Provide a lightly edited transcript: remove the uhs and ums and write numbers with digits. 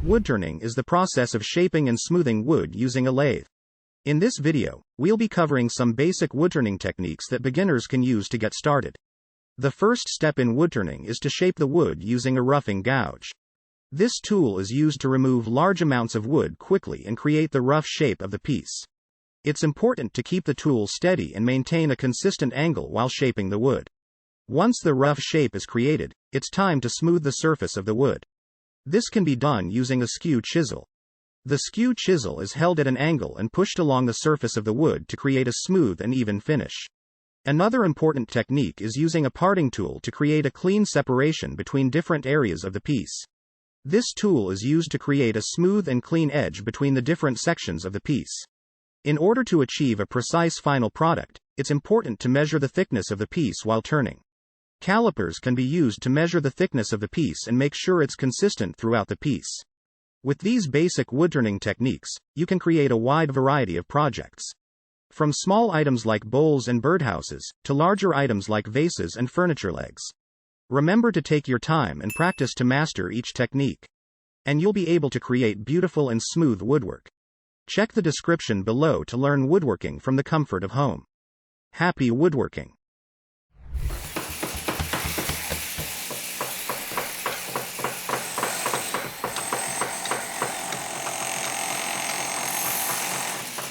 Woodturning is the process of shaping and smoothing wood using a lathe. In this video, we'll be covering some basic woodturning techniques that beginners can use to get started. The first step in woodturning is to shape the wood using a roughing gouge. This tool is used to remove large amounts of wood quickly and create the rough shape of the piece. It's important to keep the tool steady and maintain a consistent angle while shaping the wood. Once the rough shape is created, it's time to smooth the surface of the wood. This can be done using a skew chisel. The skew chisel is held at an angle and pushed along the surface of the wood to create a smooth and even finish. Another important technique is using a parting tool to create a clean separation between different areas of the piece. This tool is used to create a smooth and clean edge between the different sections of the piece. In order to achieve a precise final product, it's important to measure the thickness of the piece while turning. Calipers can be used to measure the thickness of the piece and make sure it's consistent throughout the piece. With these basic woodturning techniques, you can create a wide variety of projects. From small items like bowls and birdhouses, to larger items like vases and furniture legs. Remember to take your time and practice to master each technique. And you'll be able to create beautiful and smooth woodwork. Check the description below to learn woodworking from the comfort of home. Happy woodworking!